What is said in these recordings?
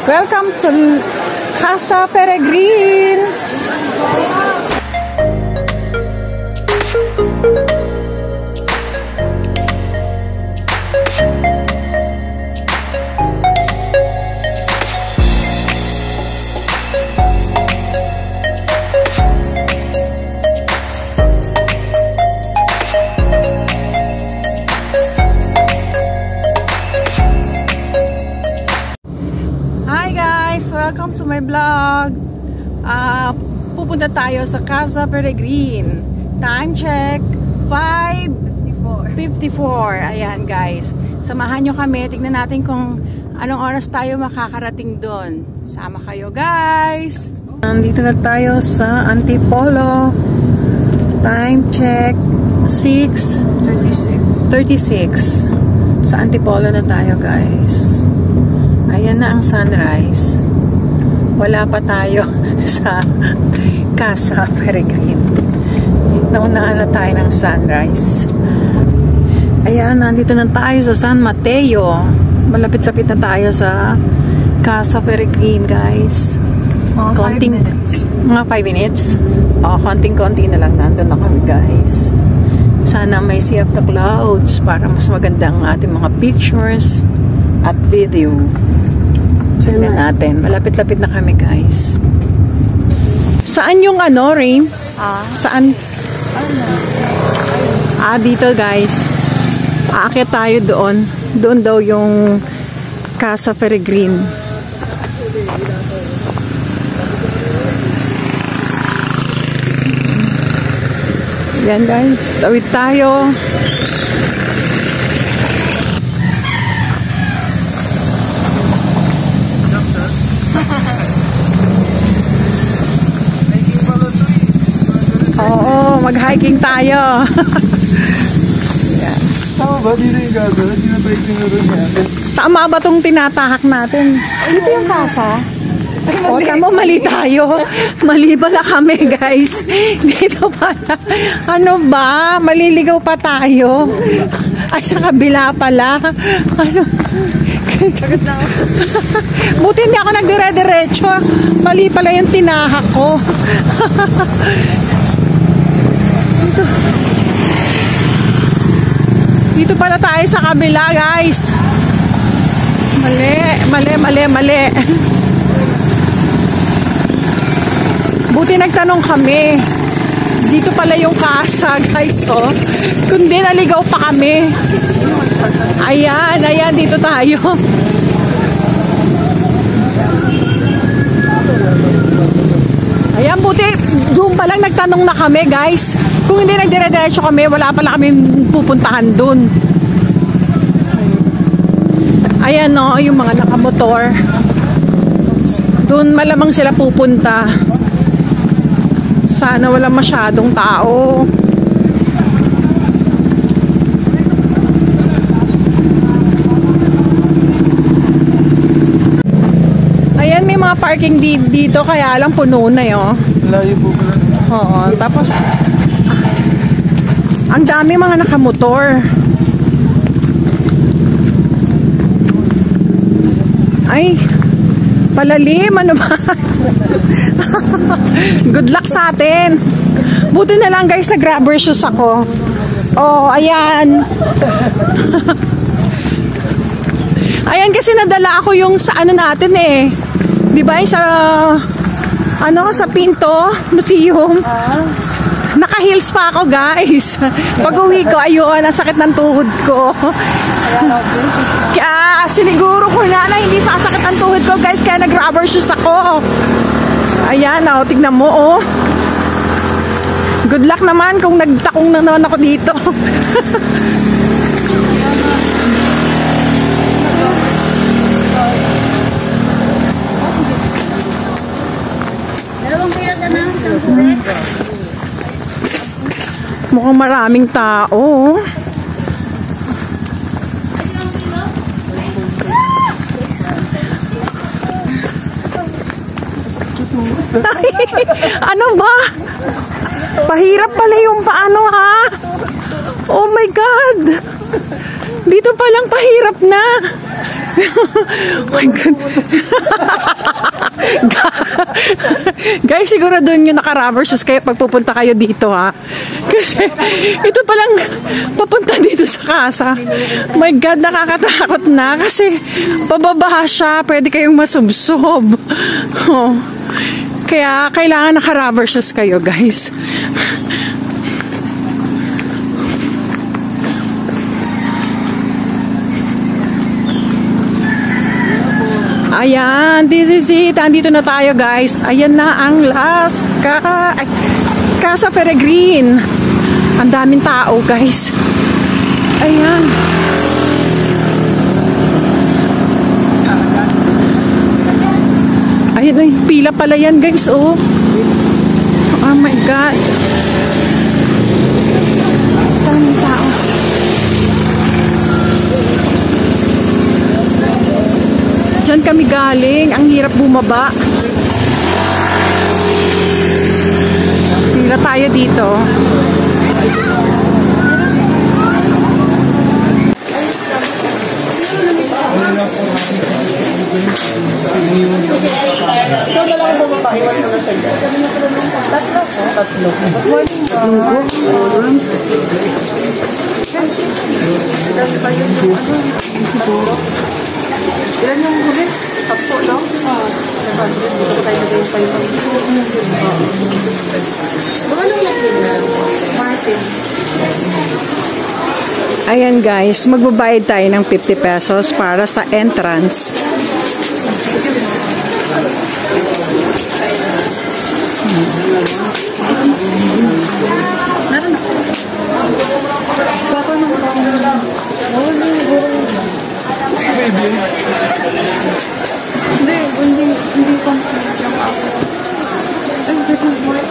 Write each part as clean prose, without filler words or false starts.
Welcome to Casa Peregrine. Welcome to my vlog. Pupunta tayo sa Casa Peregrine. Time check 5:54. Ayan guys, samahan nyo kami. Tignan natin kung anong oras tayo makakarating doon. Sama kayo guys. Nandito na tayo sa Antipolo. Time check 6:36. Sa Antipolo na tayo guys. Ayan na ang sunrise. Wala pa tayo sa Casa Peregrine. Naunaan na tayo ng sunrise. Ayan, nandito na tayo sa San Mateo. Malapit-lapit na tayo sa Casa Peregrine, guys. Mga 5 minutes. Mga 5 minutes? O, konting-konti na lang nandun na kami, guys. Sana may sea of the clouds para mas maganda ang ating mga pictures at video. Tignan natin. Malapit-lapit na kami, guys. Saan yung ano, Rain? Saan? Dito, guys. Aakyat tayo doon. Doon daw yung Casa Peregrine. Yan, guys. Tawid tayo. Oo, mag-hiking tayo. Tama ba itong tinatahak natin? Ito yung casa? O, tama, mali tayo. Mali pala kami, guys. Dito pala. Ano ba? Maliligaw pa tayo. Ay, sa kabila pala. Ano? Buti hindi ako nagdire-diretso. Mali pala yung tinahak ko. Dito pala tayo sa kabila, guys. Mali. Buti nagtanong kami. Dito pala yung casa, guys, oh. Kundi naligaw pa kami. Ayan, dito tayo. Ayan, buti doon pa lang nagtanong na kami, guys. Kung hindi nagdire-diretso kami, wala pala kami pupuntahan doon. Ayan, no, yung mga nakamotor. Doon malamang sila pupunta. Sana wala masyadong tao. Ayan, may mga parking dito, kaya lang puno na yun. Layo po pala. Oo, tapos ang dami mga nakamotor. Ay, palalim, ano ba? Good luck sa atin. Buti na lang, guys, nag-rubber shoes ako. Oh, ayan. Ayan, kasi nadala ako yung sa ano natin eh. Di ba, sa ano, sa Pinto Museum. Naka-heels pa ako, guys. Pag-uwi ko, ayun, ang sakit ng tuhod ko. Kaya siniguro ko na hindi sasakit ang tuhod ko, guys, kaya nag-rubber shoes ako. Ayan, oh, tignan mo, oh. Good luck naman kung nagtakong na naman ako dito. Mukhang maraming tao. Ano ba? Pahirap pala yung paano, ha? Oh my God! Dito palang pahirap na. Oh my God. Guys, siguro doon yung naka-rubber shoes kayo pag pupunta kayo dito, ha? Kasi ito palang papunta dito sa casa. Oh my God, nakakatakot na kasi pababa siya, pwede kayong masubsob. Oh. Kaya kailangan naka-rubber shoes kayo, guys. Ayan, this is it. Andito na tayo, guys. Ayan na ang last Casa Peregrine. Ang daming tao, guys. Ayan. Ayan, ay, pila pala yan, guys, oh. Oh my God. Daming tao. Diyan kami galing. Ang hirap bumaba. Pila tayo dito. Ikaw na lang bumaba. Iwan mo na sa iyo. Tatlo. Ilan yung huli? 10, no? Dito tayo nagayong pa yung anong lagi na? Martin. Ayan, guys, magbabayad tayo ng 50 pesos para sa entrance. Saka nung hindi complete yung ako. Ay, doesn't work.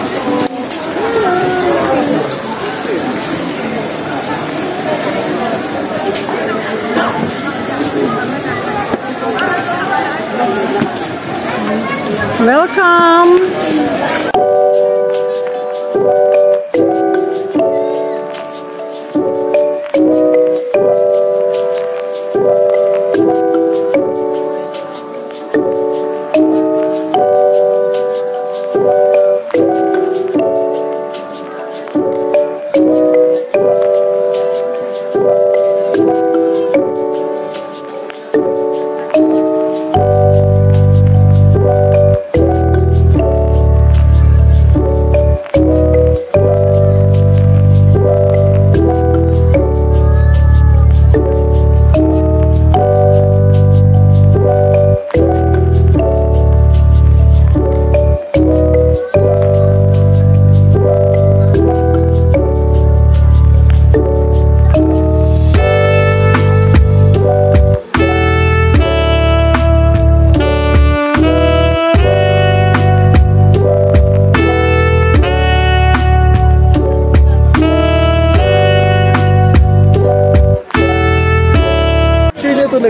Welcome!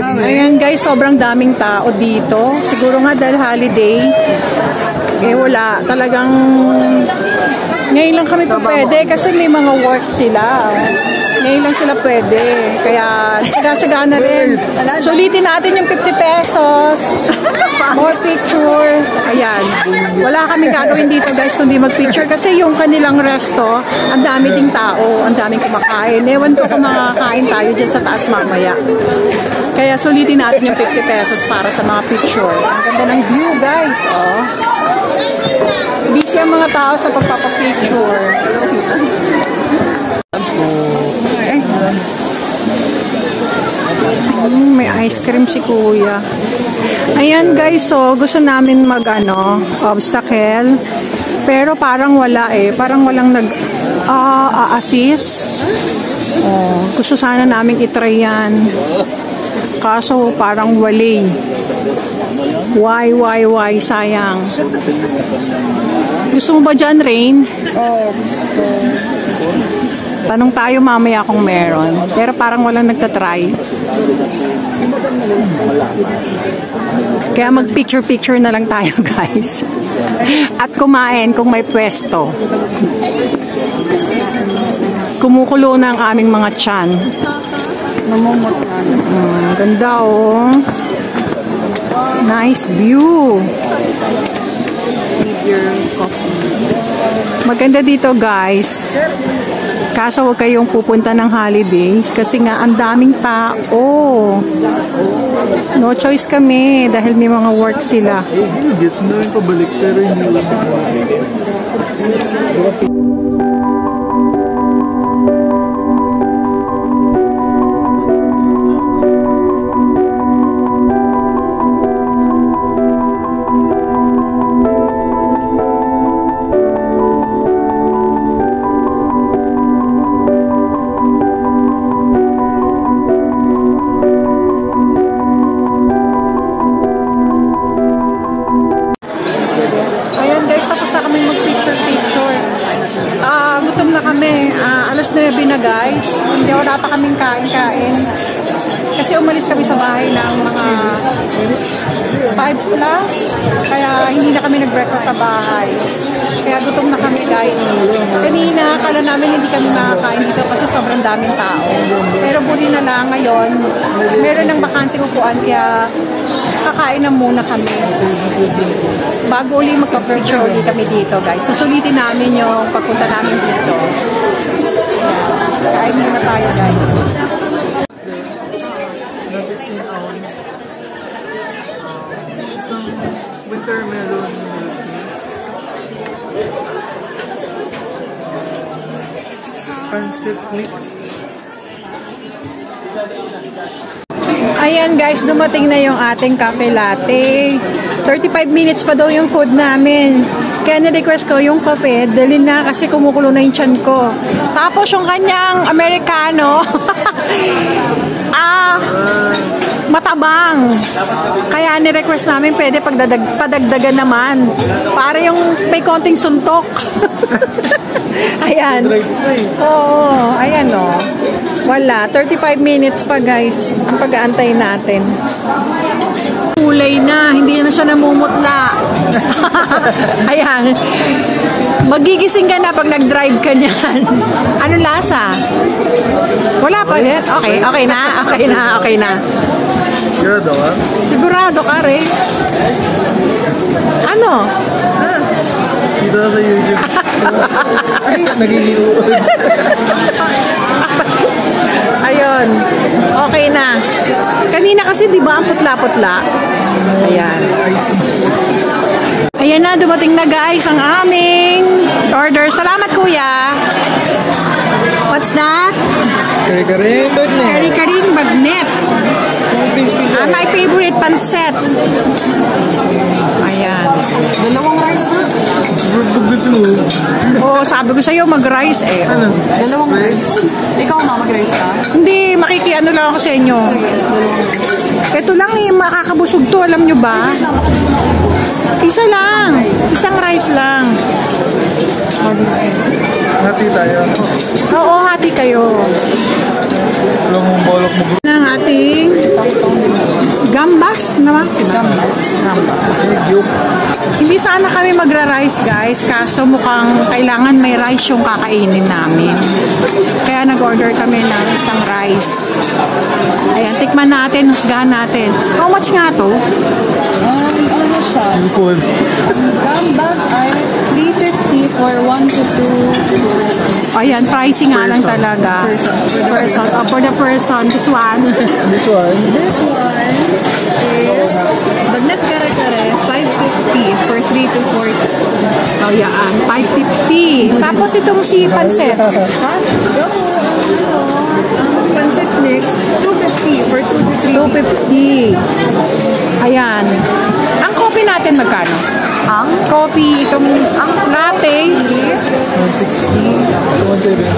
Ayan, guys, sobrang daming tao dito. Siguro nga dahil holiday. Eh wala, talagang ngayon lang kami pwede kasi may mga work sila. Ngayon lang sila pwede. Kaya tsaga-tsaga na rin. Sulitin natin yung 50 pesos. More picture. Ayan. Wala kami gagawin dito, guys, kundi mag-picture. Kasi yung kanilang resto, ang dami ding tao. Ang daming kumakain. Ewan ko kung makakain tayo dyan sa taas mamaya. Kaya sulitin natin yung 50 pesos para sa mga picture. Ang ganda ng view, guys. Oh. Busy ang mga tao sa pagpapapicture. May ice cream si kuya. Ayan, guys, so gusto namin obstacle. Pero parang wala eh. Parang walang nag-assist. Gusto sana namin itry yan. Kaso parang wali. Why? Sayang. Gusto mo ba dyan, Rain? Gusto. Tanong tayo mamaya kung meron. Pero parang walang nagtatry. Kaya mag-picture na lang tayo, guys. At kumain kung may pwesto. Kumukulo na ang aming mga tiyan. Namumot na. Ganda oh. Nice view. Need your coffee. Maganda dito guys. Kaso huwag kayong pupunta ng holidays kasi nga ang daming tao. No choice kami dahil may mga work sila. Gets na rin pabalik pero hindi lang. Ayan guys, tapos na kami mag-picture. Gutom na kami. Alas 9 na guys. Hindi, wala pa kaming kain-kain. Kasi umalis kami sa bahay ng mga 5 plus. Kaya hindi na kami nag-breakfast sa bahay. Kaya gutom na kami guys. Kanina, kala namin hindi kami makakain dito kasi sobrang daming tao. Pero buti na lang ngayon, meron ng bakanting upuan kaya kakain na muna kami. Bago ulit magpa-picture ulit kami dito guys. Susulitin namin yung pagpunta namin dito. Kain muna tayo guys. Na 16 ounce. Isang winter melon milk tea. Pancit mixed. Ayan guys, dumating na yung ating cafe latte. 35 minutes pa daw yung food namin. Kaya na-request ko yung kape, dalhin na kasi kumukulo na yung tiyan ko. Tapos yung kanyang Americano, matabang. Kaya ni-request namin pwede padagdagan naman. Para yung may konting suntok. Ayan. Oo, ayan o. Wala. 35 minutes pa guys. Ang pag-aantay natin. Kulay na. Hindi na siya namumutla. Ayan. Magigising ka na pag nag-drive ka niyan. Ano lasa? Wala pa ulit? Okay. Okay na. Okay na. Okay na. Sigurado ka? Sigurado ka rin. Ano? Dito sa YouTube. Ay, nagiging Ayun. Okay na. Kanina kasi di ba ang putla-putla? Ayan. Ayan na, dumating na guys ang aming order. Salamat kuya. What's that? Kari-karing bagnet. Kari-karing bagnet. My favorite pancet. Ayan. Dalawang rice na? Oh, sabi ko sa'yo mag-rice eh. Dalawang rice. Ikaw mag-rice ka? Hindi, makikiano lang ako sa inyo. Ito lang eh, makakabusog to, alam nyo ba? Isa lang. Isang rice lang. Hati tayo. Oo, hati kayo. Walang mong bolok mo. Ng ating gambas naman. Gambas. Hindi sana kami magra-rice guys, kaso mukhang kailangan may rice yung kakainin namin. Kaya nag-order kami ng isang rice. Ayan, tikman natin, husgahan natin. How much nga to? Ano siya? Impul. Gambas ay 350 for 1 to 2 persons. Ayan, pricing nga lang talaga. Person. For the person, this one. This one. This one is bagnet kare-kare 550 for 3 to 4. Oh, yan. 550. Tapos itong si pancet. Ha? So, pancit mix 250 for 2 to 3. 250. Ayan. Ang coffee natin magkano? Ang Coffee, itong latte. 160. 170.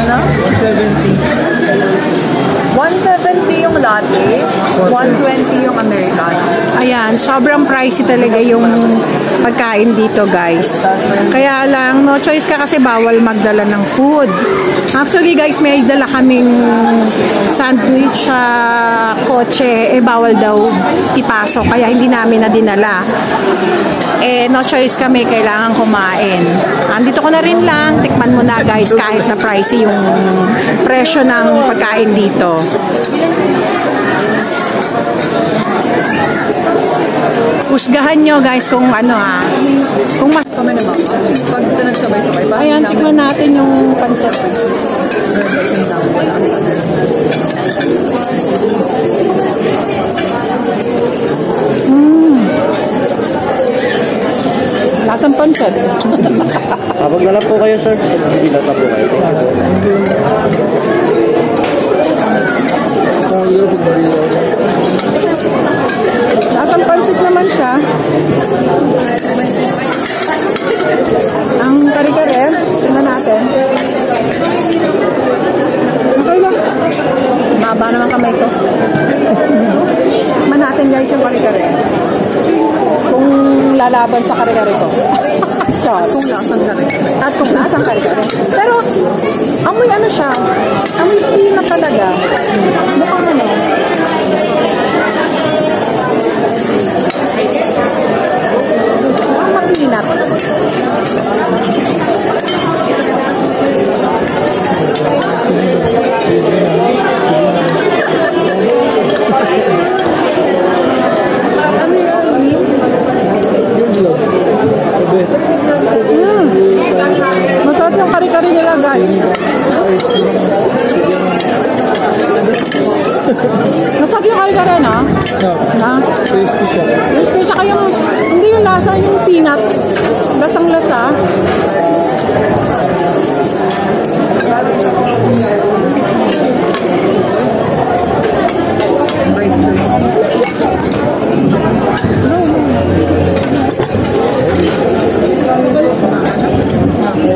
ano? 170 yung latte, 120 yung Americano. Ayan, sobrang pricey talaga yung pagkain dito guys. Kaya lang, no choice ka kasi bawal magdala ng food. Actually guys, may dala kaming sandwich sa kotse, bawal daw ipasok, kaya hindi namin na dinala. No choice kami, kailangan kumain. Andito ko na rin lang, tikman mo na guys, kahit na pricey yung presyo ng pagkain dito. Husgahan nyo guys kung ano kung mas Kami naman. Pag nagsabay-sabay. ayan, tikman natin yung pancit. Lasang pancit. Habang na lang po kayo, sir. Hindi na po kayo. Lasang pancit naman siya. Ang kare-kare, tingnan natin. Okay lang. Maba naman kamay ko. Tingnan natin guys yung kare-kare. Kung lalaban sa kare-kare ko. Kung lasang kare-kare. At kung lasang kare-kare. Pero, amoy ano siya? Amoy peanut talaga. Mukhang ano. Mukhang mapinat. Masarap yung kari-kari nila guys. Masarap yung kari-kari na? Na? Tasty siya. Crispy, saka yung, hindi yung lasa, yung peanut. Lasang lasa.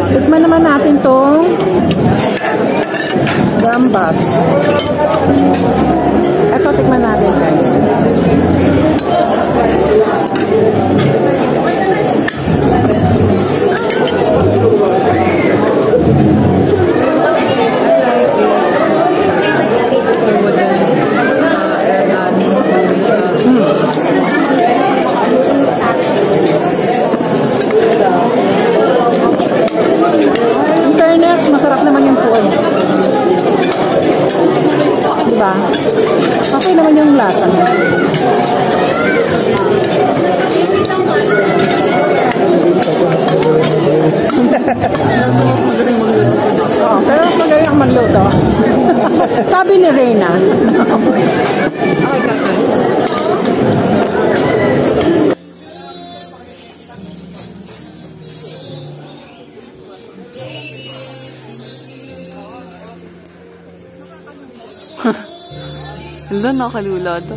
Tikman naman natin tong gambas. Ito, tikman natin guys. In fairness, masarap naman yung food. Diba? Okay naman yung lasa niya. Pero mas magaling ang magluto. Sabi ni Reyna. Okay, kaka. Wala, nakalula to.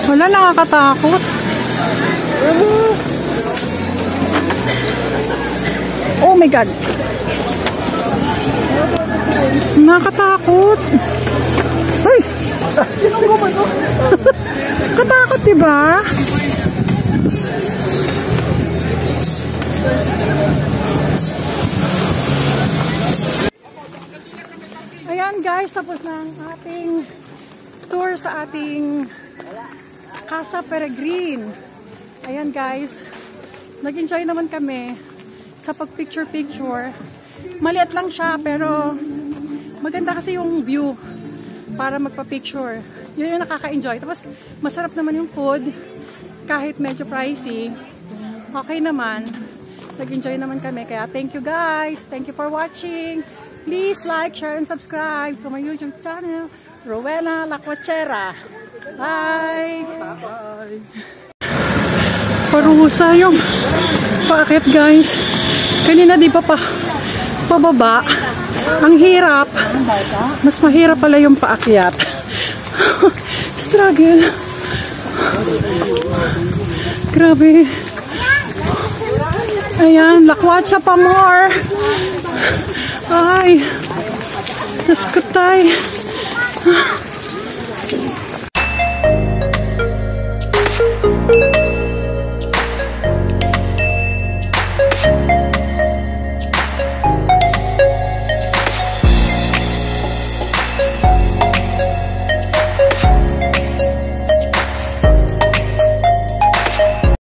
Wala, nakakatakot. Oh my God. Nakakatakot. Ay! Katakot, diba? Ayan guys, tapos na ang ating tour sa ating Casa Peregrine. Ayan guys, nag-enjoy naman kami sa pag-picture-picture. Maliit lang siya pero maganda kasi yung view para magpa-picture. Yun yung nakaka-enjoy. Tapos masarap naman yung food kahit medyo pricey. Okay naman. Nag-enjoy naman kami. Kaya thank you guys. Thank you for watching. Please like, share, and subscribe to my YouTube channel, Rowena Lacuachera. Bye! Bye! Parusa yung paakit guys. Kanina di pa pababa. Ang hirap. Mas mahirap pala yung paakyat. Struggle. Grabe. Ayan, lakwatsa pa more. Ay. Diyos ko tayo.